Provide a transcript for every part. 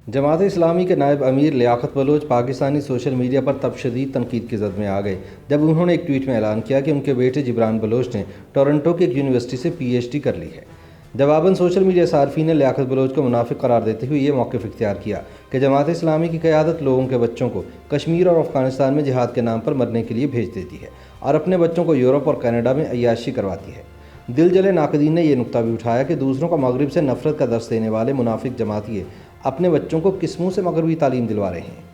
जमात इस्लामी के नायब अमीर लियाकत बलोच पाकिस्तानी सोशल मीडिया पर तब शदीद तनकीद की जद में आ गए जब उन्होंने एक ट्वीट में ऐलान किया कि उनके बेटे जिब्रान बलोच ने टोरंटो की एक यूनिवर्सिटी से PhD कर ली है। जवाबन सोशल मीडिया सार्फिन ने लियाकत बलोच को मुनाफिक करार देते हुए ये मौक़िफ़ इख्तियार किया कि जमात इस्लामी की क़यादत लोगों के बच्चों को कश्मीर और अफ़गानिस्तान में जिहाद के नाम पर मरने के लिए भेज देती है और अपने बच्चों को यूरोप और कनाडा में अय्याशी करवाती है। दिल जले नाक़दीन ने यह नुक्ता भी उठाया कि दूसरों को मगरिब से नफ़रत का दर्स देने वाले मुनाफिक जमातिये अपने बच्चों को किस मुँह से मगरबी तालीम दिलवा रहे हैं।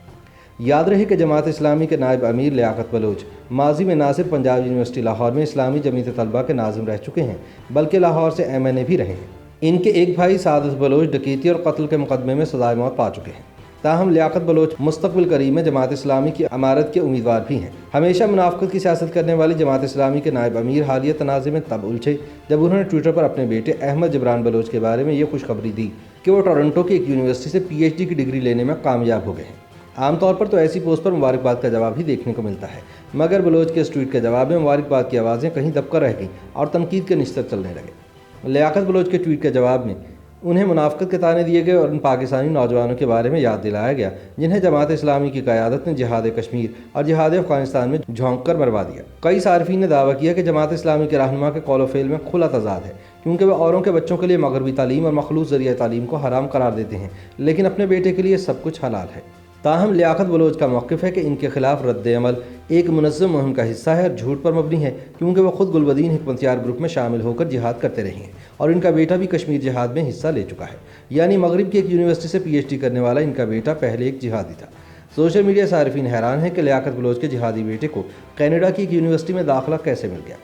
याद रहे कि जमात इस्लामी के नायब अमीर लियाकत बलोच माजी में ना सिर्फ पंजाब यूनिवर्सिटी लाहौर में इस्लामी जमीयत तलबा के नाज़िम रह चुके हैं बल्कि लाहौर से MNA भी रहे हैं। इनके एक भाई सादत बलोच डकैती और कत्ल के मुकदमे में सजाए मौत पा चुके हैं। ताहम लियाकत बलोच मुस्तक़बिल करीब में जमात इस्लामी की अमारत के उम्मीदवार भी हैं। हमेशा मुनाफ़िक़त की सियासत करने वाली जमात इस्लामी के नायब अमीर हालिया तनाज़े में तब उलझे जब उन्होंने ट्विटर पर अपने बेटे अहमद जिब्रान बलोच के बारे में ये खुशखबरी दी कि वो टोरंटो की एक यूनिवर्सिटी से PhD की डिग्री लेने में कामयाब हो गए हैं। आमतौर पर तो ऐसी पोस्ट पर मुबारकबाद का जवाब ही देखने को मिलता है, मगर बलोच के इस ट्वीट के जवाब में मुबारकबाद की आवाज़ें कहीं दबकर रह गईं और तनकीद के निश्तर चलने लगे। लियाकत बलोच के ट्वीट के जवाब में उन्हें मुनाफ़िक़त के ताने दिए गए और उन पाकिस्तानी नौजवानों के बारे में याद दिलाया गया जिन्हें जमात इस्लामी की क़यादत ने जिहाद कश्मीर और जिहाद अफ़गानिस्तान में झोंक कर मरवा दिया। कई सार्फिन ने दावा किया कि जमात इस्लामी के रहनुमा के कौल व फ़ेल में खुला तज़ाद है, क्योंकि वह औरों के बच्चों के लिए मगरबी तालीम और मखलूस ज़रिया तालीम को हराम करार देते हैं, लेकिन अपने बेटे के लिए सब कुछ हलाल है। ताहम लियाकत बलोच का मौक़िफ़ है कि इनके खिलाफ रद्द अमल एक मुनज़्ज़म मुहिम का हिस्सा है और झूठ पर मबनी है, क्योंकि वह खुद गुलबदीन हिकमतयार ग्रुप में शामिल होकर जिहाद करते रहे हैं और इनका बेटा भी कश्मीर जिहाद में हिस्सा ले चुका है। यानी मगरिब की एक यूनिवर्सिटी से PhD करने वाला इनका बेटा पहले एक जिहादी था। सोशल मीडिया सार्फिन हैरान है कि लियाकत बलोच के जिहादी बेटे को कनाडा की एक यूनिवर्सिटी में दाखिला कैसे मिल गया।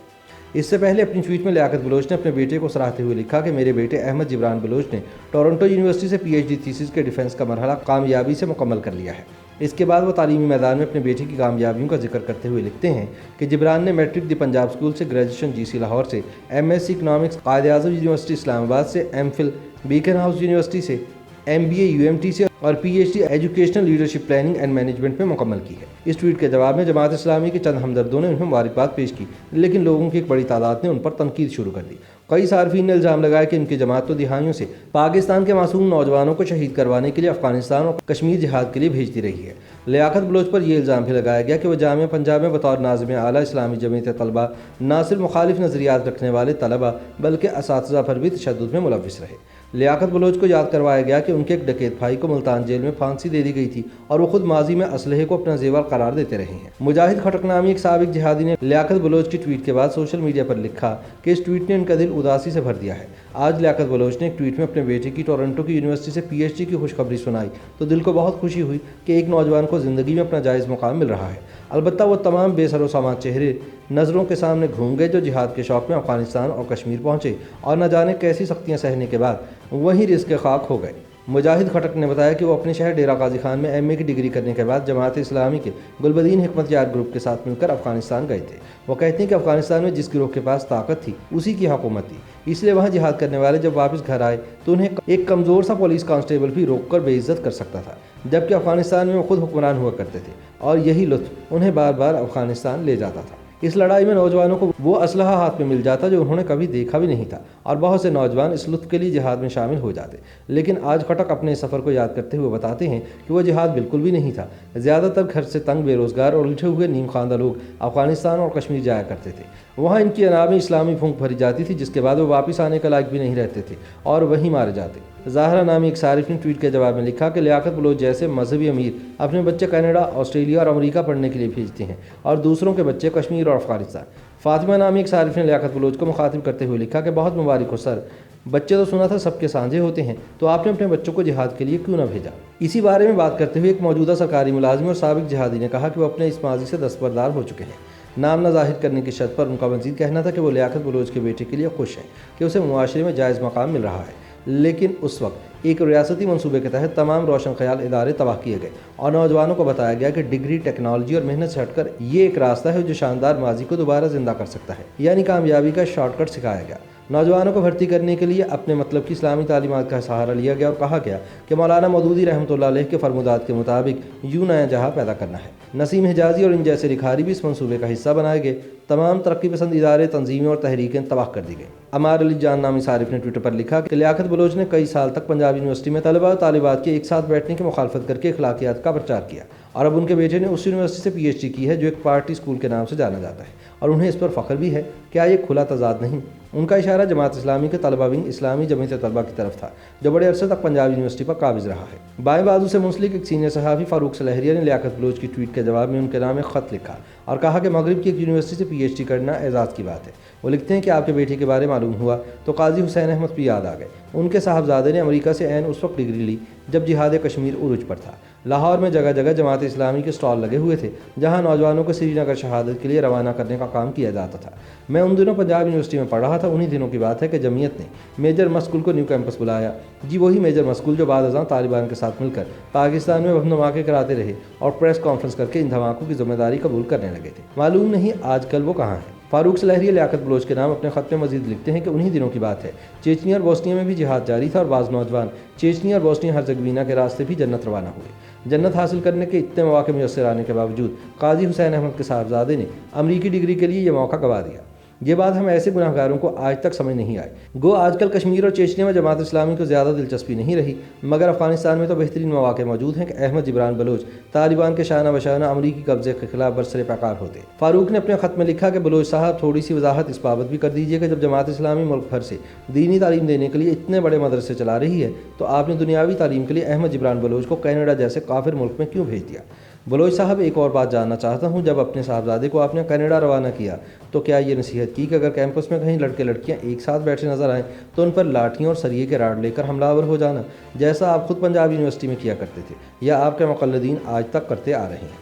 इससे पहले अपनी ट्वीट में लियाकत बलोच ने अपने बेटे को सराहते हुए लिखा कि मेरे बेटे अहमद जिब्रान बलोच ने टोरंटो यूनिवर्सिटी से PhD थीसिस के डिफेंस का मरहला कामयाबी से मुकम्मल कर लिया है। इसके बाद वो तालीमी मैदान में अपने बेटे की कामयाबियों का जिक्र करते हुए लिखते हैं कि जिब्रान ने मैट्रिक दी पंजाब स्कूल से, ग्रेजुएशन GC लाहौर से, MSc economics Quaid-e-Azam university Islamabad से, MPhil बीकन हाउस यूनिवर्सिटी से, MBA UMT से और PhD educational leadership planning and management में मुकम्मल की है। इस ट्वीट के जवाब में जमात इस्लामी के चंद हमदर्दों ने उन्हें मुबारकबाद पेश की, लेकिन लोगों की एक बड़ी तादाद ने उन पर तनकीद शुरू कर दी। कई सार्फिन ने इल्ज़ाम लगाया कि इनकी जमात तो दिहाइयों से पाकिस्तान के मासूम नौजवानों को शहीद करवाने के लिए अफ़गानिस्तान और कश्मीर जिहाद के लिए भेजती रही है। लियाकत बलोच पर यह इल्ज़ाम भी लगाया गया कि वह जामिया पंजाब में बतौर नाज़िम आला इस्लामी जमीयत तलबा न सिर्फ मुखालिफ नज़रियात रखने वाले तलबा बल्कि असातिज़ा पर भी तशद्दुद में मुलव्विस रहे। लियाकत बलोच को याद करवाया गया कि उनके एक डकैत भाई को मुल्तान जेल में फांसी दे दी गई थी और वो खुद माजी में असलहे को अपना जेवर करार देते रहे हैं। मुजाहिद खटक नामी एक साबिक जिहादी ने लियाकत बलोच की ट्वीट के बाद सोशल मीडिया पर लिखा कि इस ट्वीट ने उनका दिल उदासी से भर दिया है। आज लियाकत बलोच ने एक ट्वीट में अपने बेटे की टोरंटो की यूनिवर्सिटी से PhD की खुशखबरी सुनाई तो दिल को बहुत खुशी हुई कि एक नौजवान को ज़िंदगी में अपना जायज़ मुकाम मिल रहा है। अलबत्ता वो तमाम बेसरोसामान चेहरे नज़रों के सामने घूम गए जो जिहाद के शौक़ में अफ़गानिस्तान और कश्मीर पहुँचे और न जाने कैसी सख्तियाँ सहने के बाद वहीं रिज़्क़ खाक हो गए। मुजाहिद खटक ने बताया कि वो अपने शहर डेरा गाजी खान में MA की डिग्री करने के बाद जमात इस्लामी के गुलबदीन हिकमतयार ग्रुप के साथ मिलकर अफ़गानिस्तान गए थे। वो कहते हैं कि अफ़गानिस्तान में जिस गिरोह के पास ताकत थी उसी की हुकूमत थी, इसलिए वहाँ जिहाद करने वाले जब वापस घर आए तो उन्हें एक कमज़ोर सा पुलिस कांस्टेबल भी रोक कर बेइज्जत कर सकता था, जबकि अफ़गानिस्तान में वो खुद हुक्मरान हुआ करते थे और यही लुत्फ़ उन्हें बार बार अफ़गानिस्तान ले जाता था। इस लड़ाई में नौजवानों को वो असलहा हाथ में मिल जाता जो उन्होंने कभी देखा भी नहीं था और बहुत से नौजवान इस लुत्फ़ के लिए जिहाद में शामिल हो जाते। लेकिन आज खटक अपने सफ़र को याद करते हुए बताते हैं कि वह जिहाद बिल्कुल भी नहीं था। ज़्यादातर घर से तंग, बेरोज़गार और उलझे हुए नीम खानदा लोग अफ़गानिस्तान और कश्मीर जाया करते थे। वहाँ इनकी अना में इस्लामी फूंक भरी जाती थी, जिसके बाद वो वापस आने का लायक भी नहीं रहते थे और वहीं मारे जाते। ज़ाहरा नामी एक सारिफ ने ट्वीट के जवाब में लिखा कि लियाकत बलोच जैसे मजहबी अमीर अपने बच्चे कनाडा, ऑस्ट्रेलिया और अमेरिका पढ़ने के लिए भेजते हैं और दूसरों के बच्चे कश्मीर और अफ़गानिस्तान। फ़ातिमा नामी एक सारिफ ने लियाकत बलोच को मुखातिब करते हुए लिखा कि बहुत मुबारक हो सर, बच्चे तो सुना था सबके सांझे होते हैं, तो आपने अपने बच्चों को जिहाद के लिए क्यों ना भेजा। इसी बारे में बात करते हुए एक मौजूदा सरकारी मुलाजिम और साबिक जिहादी ने कहा कि वो अपने इस माजी से दस्तबरदार हो चुके हैं। नाम न ज़ाहिर करने की शर्त पर उनका मज़ीद कहना था कि वो लियाकत बलोच के बेटे के लिए खुश हैं कि उसे मुआशरे में जायज़ मकाम मिल रहा है, लेकिन उस वक्त एक रियासती मंसूबे के तहत तमाम रोशन ख्याल इदारे तबाह किए गए और नौजवानों को बताया गया कि डिग्री, टेक्नोलॉजी और मेहनत से हटकर ये एक रास्ता है जो शानदार माजी को दोबारा ज़िंदा कर सकता है, यानी कामयाबी का शॉर्टकट सिखाया गया। नौजवानों को भर्ती करने के लिए अपने मतलब की इस्लामी तालीमात का सहारा लिया गया और कहा गया कि मौलाना मौदूदी रहमतुल्लाह अलैह के फरमुदात के मुताबिक यूं नया जहाँ पैदा करना है। नसीम हिजाजी और इन जैसे लिखारी भी इस मंसूबे का हिस्सा बनाए गए। तमाम तरक्की पसंद इदारे, तंजीमें और तहरीकें तबाह कर दी गई। अमार अली जान नामी सारिफ ने ट्विटर पर लिखा कि लियाकत बलोच ने कई साल तक पंजाब यूनिवर्सिटी में तलबा और तालिबात के एक साथ बैठने की मुखालफत करके अखलाकियात का प्रचार किया और अब उनके बेटे ने उस यूनिवर्सिटी से PhD की है जो एक पार्टी स्कूल के नाम से जाना जाता है और उन्हें इस पर फ़ख्र भी है। क्या ये खुला तजाद नहीं? उनका इशारा जमात इस्लामी के तलबा विंग इस्लामी जमीयत तलबा की तरफ था जो बड़े अरसे तक पंजाब यूनिवर्सिटी पर काबिज रहा है। बाएं बाजू से मुंसलिक एक सीनियर सहाफ़ी फ़ारूक सलहरिया ने लियाकत बलोच की ट्वीट के जवाब में उनके नाम एक ख़त लिखा और कहा कि मगरिब की एक यूनिवर्सिटी से PhD करना एजाज़ की बात है। वो लिखते हैं कि आपके बेटे के बारे में मालूम हुआ तो काजी हुसैन अहमद भी याद आ गए। उनके साहबजादे ने अमेरिका से ऐन उस वक्त डिग्री ली जब जिहाद कश्मीर उरूज पर था। लाहौर में जगह जगह जमात इस्लामी के स्टॉल लगे हुए थे जहां नौजवानों को श्रीनगर शहादत के लिए रवाना करने का काम किया जाता था। मैं उन दिनों पंजाब यूनिवर्सिटी में पढ़ रहा था। उन्हीं दिनों की बात है कि जमीयत ने मेजर मस्कुल को न्यू कैंपस बुलाया। जी वही मेजर मस्कुल जो बाद अज़ां तालिबान के साथ मिलकर पाकिस्तान में बम धमाके कराते रहे और प्रेस कॉन्फ्रेंस करके इन धमाकों की जिम्मेदारी कबूल करने लगे थे। मालूम नहीं आजकल वो कहाँ है। फ़ारूक सलहरिया लियाकत बलोच के नाम अपने ख़त में मज़ीद लिखते हैं कि उन्हीं दिनों की बात है चेचनिया और बोस्निया में भी जिहाद जारी था और बाज़ नौजवान चेचनिया और बोस्निया हर्ज़गोविना के रास्ते भी जन्नत रवाना हुए। जन्नत हासिल करने के इतने मौके मुयस्सर आने के बावजूद काजी हुसैन अहमद के साहबजादे ने अमरीकी डिग्री के लिए ये मौका गंवा दिया। ये बात हम ऐसे गुनाहगारों को आज तक समझ नहीं आई। गो आजकल कश्मीर और चेचनिया में जमात इस्लामी को ज़्यादा दिलचस्पी नहीं रही, मगर अफ़गानिस्तान में तो बेहतरीन मौके मौजूद हैं कि अहमद जिब्रान बलोच तालिबान के शाना बशाना अमरीकी कब्जे के खिलाफ बरसरे पैकार होते। फ़ारूक ने अपने ख़त में लिखा कि बलोच साहब थोड़ी सी वजाहत इस बाबत भी कर दीजिएगा, जब जमात इस्लामी मुल्क भर से दीनी तालीम देने के लिए इतने बड़े मदरसे चला रही है तो आपने दुनियावी तालीम के लिए अहमद जिब्रान बलोच को कनाडा जैसे काफिर मुल्क में क्यों भेज दिया? बलोच साहब एक और बात जानना चाहता हूँ, जब अपने साहबजादे को आपने कनाडा रवाना किया तो क्या ये नसीहत की कि अगर कैंपस में कहीं लड़के लड़कियाँ एक साथ बैठे नजर आएँ तो उन पर लाठियों और सरिये के राड लेकर हमलावर हो जाना, जैसा आप खुद पंजाब यूनिवर्सिटी में किया करते थे या आपके मुक़ल्लिदीन आज तक करते आ रहे हैं?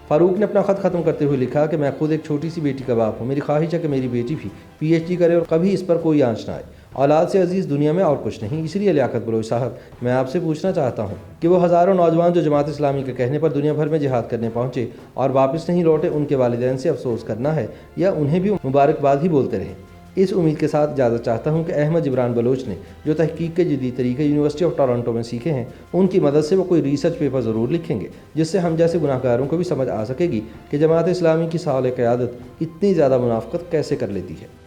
फ़ारूक ने अपना ख़त ख़त्म करते हुए लिखा कि मैं खुद एक छोटी सी बेटी का बाप हूँ। मेरी ख्वाहिश है कि मेरी बेटी भी PhD करे और कभी इस पर कोई आंच ना आए। औलाद से अजीज़ दुनिया में और कुछ नहीं। इसलिए लियाकत बलोच साहब, मैं आपसे पूछना चाहता हूँ कि वो हज़ारों नौजवान जो जमात इस्लामी के कहने पर दुनिया भर में जिहाद करने पहुँचे और वापस नहीं लौटे, उनके वालिदैन से अफसोस करना है या उन्हें भी मुबारकबाद ही बोलते रहें? इस उम्मीद के साथ इजाज़त चाहता हूँ कि अहमद जिब्रान बलोच ने जो तहकीक के जदीद तरीके यूनिवर्सिटी ऑफ टोरंटो में सीखे हैं उनकी मदद से वो कोई रिसर्च पेपर ज़रूर लिखेंगे जिससे हम जैसे गुनाहगारों को भी समझ आ सकेगी कि जमात इस्लामी की साल क़यादत इतनी ज़्यादा मुनाफ़क़त कैसे कर लेती है।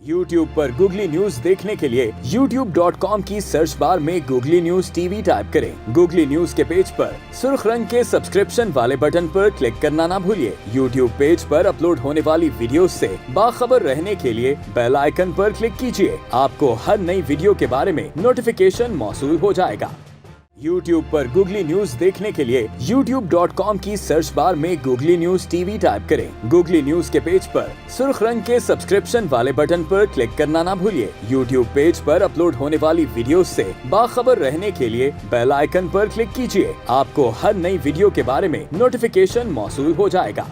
YouTube पर गूगली न्यूज देखने के लिए youtube.com की सर्च बार में गूगली न्यूज TV टाइप करें। गूगली न्यूज के पेज पर सुर्ख रंग के सब्सक्रिप्शन वाले बटन पर क्लिक करना ना भूलिए। YouTube पेज पर अपलोड होने वाली वीडियोस से बाखबर रहने के लिए बेल आइकन पर क्लिक कीजिए। आपको हर नई वीडियो के बारे में नोटिफिकेशन मौसूल हो जाएगा। YouTube पर गूगली न्यूज देखने के लिए youtube.com की सर्च बार में गूगली न्यूज TV टाइप करें। गूगली न्यूज के पेज पर सुर्ख रंग के सब्सक्रिप्शन वाले बटन पर क्लिक करना ना भूलिए। YouTube पेज पर अपलोड होने वाली वीडियोस से बाखबर रहने के लिए बेल आइकन पर क्लिक कीजिए। आपको हर नई वीडियो के बारे में नोटिफिकेशन मौसूल हो जाएगा।